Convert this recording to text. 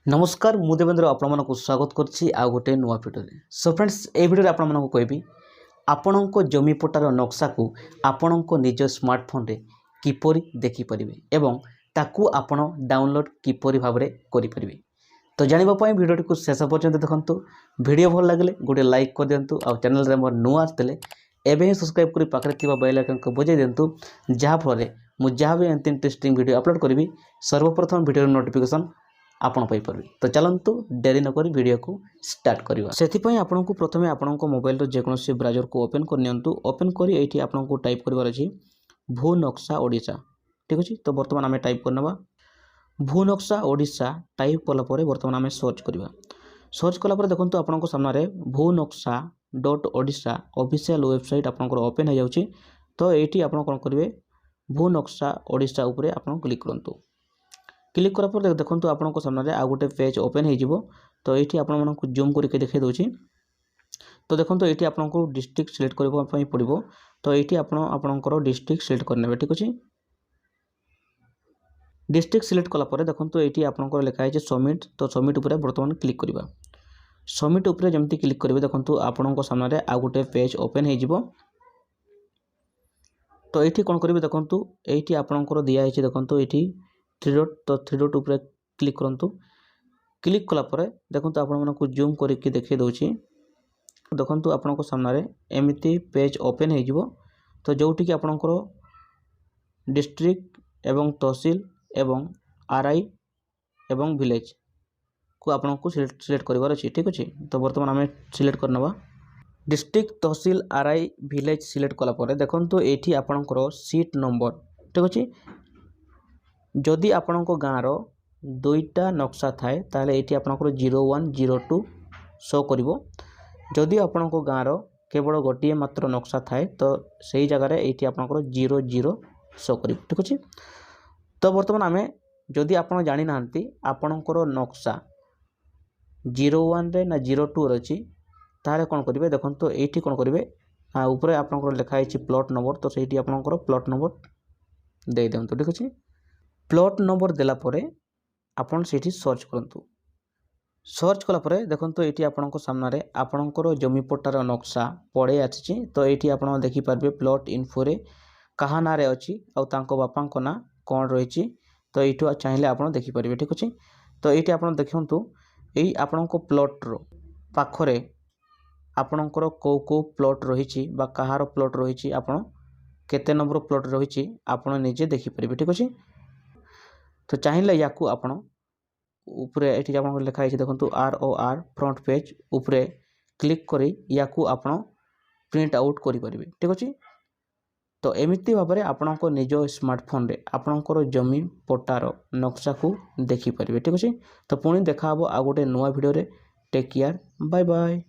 नमस्कार मु देवेंद्र आपको स्वागत करछि आ गोटे नुआ भिडियो। सो फ्रेंड्स ए भिडियो आपको कहबी आपण जमी पट्टार नक्शा को आपण निज स्मार्टफोन रे किपरि देखि परिबे एवं ताकू आपण डाउनलोड किपरि भाबरे करि परिबे। तो जानिबा पय भिडियो को शेष पर्यंत देखंतु। भिडियो भल लागले गोटे लाइक कर दियंतु आ चैनल रे मोर नुआ आस्तेले एबे ही सब्सक्राइब करी पाखरे थिबा बेल आइकन को बजाय दियंतु जहा फले मु जहा भी एंती इंटरेस्टिंग वीडियो अपलोड करिवि सर्वप्रथम वीडियो नोटिफिकेशन आपण पाई परबे। तो चलंतु देरी न करी वीडियो को स्टार्ट करबा। सेथि पय आपन को प्रथमे आपन को मोबाइल रो जे कोनोसी ब्राउजर को ओपन कर नियंतु। ओपन करी एठी आपन को टाइप करबार अछि भूनक्शा ओडिशा। ठीक अछि। तो वर्तमान हमें टाइप करनबा भूनक्शा ओडिशा टाइप कला परे वर्तमान हमें सर्च करबा। सर्च कला परे देखंतु आपन को सामने रे भूनक्शा.ओडिशा ऑफिशियल वेबसाइट आपन को ओपन हो जाउछि। तो एठी आपन कोन करबे भूनक्शा ओडिशा ऊपर आपन क्लिक करंतु। क्लिक करा पर देखंतु आपन को सामने आ गोटे पेज ओपन हो जिवो। तो एठी आपन मन को जूम करके देखाइ दोछि। तो देखंतु एठी आपन को डिस्ट्रिक्ट सिलेक्ट करबा पई पड़िबो। तो एठी आपन डिस्ट्रिक्ट सिलेक्ट करनेबे। ठीक अछि। डिस्ट्रिक्ट सिलेक्ट कला पर देखंतु एठी आपन को लिखा है सबमिट। तो सबमिट ऊपर वर्तमान क्लिक करबा। सबमिट ऊपर जेमति क्लिक करबे देखंतु आपन को सामने आ गोटे पेज ओपन हो जिवो। तो एठी कोन करबे देखंतु एठी आपन को दिया है देखंतु एठी थ्री डॉट। तो थ्री डॉट ऊपर क्लिक करंतु। क्लिक कला पर देखंतु आपन मन को जूम करके देखाइ दोछि। देखंतु आपन को सामने एमिति पेज ओपन हो जिवो। तो जोठी कि आपन को डिस्ट्रिक्ट एवं तहसील एवं आरआई एवं विलेज को आपन को सिलेक्ट करबार अछि। ठीक अछि। तो वर्तमान हमें सिलेक्ट करनबा डिस्ट्रिक्ट तहसील आरआई विलेज सिलेक्ट कला पर देखंतु एठी आपन को सीट नंबर। ठीक अछि। जदि आपन को गाँव रो दुईटा नक्शा थाए ताले एठी आपन को 01 02 शो करिवो। जदि आपन को गाँव रो केवल गोटिए मात्र नक्शा थाए तो सही जगह रे एठी आपन को 00 शो करिवो। ठीक अछि। तो वर्तमान हमें जदि आपन जानि नांती आपन को नक्शा 01 रे ना 02 रे अछि ताले कोन करिवे देखंतु एठी कोन करिवे ऊपर आपन को लिखा है प्लॉट नंबर। तो सेठी आपन को प्लॉट नंबर दे देंतु। ठीक अछि। प्लॉट नंबर देला परे आपन सेठी सर्च करंतु। सर्च कला परे देखंतु एठी आपन को सामने रे आपन को जमी पट्टार नक्शा पड़े आछि। तो एठी आपन देखि पारबे प्लॉट इन्फो रे कहा ना रे अछि आ तांको बापा को ना कोन रहिछि। तो एठु चाहिले आपन देखि पारबे। ठीक अछि। तो एठी आपन देखंतु एई आपन को प्लॉट रो पाखरे आपन को को प्लॉट रहिछि बा कहार प्लॉट रहिछि आपन केते नंबर प्लॉट रहिछि आपन निजे देखि पारबे। ठीक अछि। तो चाहिए याकू आपण ऊपरे एठी आपन लिखा है देखंतु ROR फ्रंट पेज ऊपरे क्लिक करी याकू आपण प्रिंट आउट करि परिबे। ठीक अछि। तो एमिति भाबरे आपन को निज स्मार्टफोन रे आपन को जमी पट्टार नक्शा को देखि परिबे। ठीक अछि। तो पुणी देखा हबो आ गोटे नुआ वीडियो रे। Take care bye bye.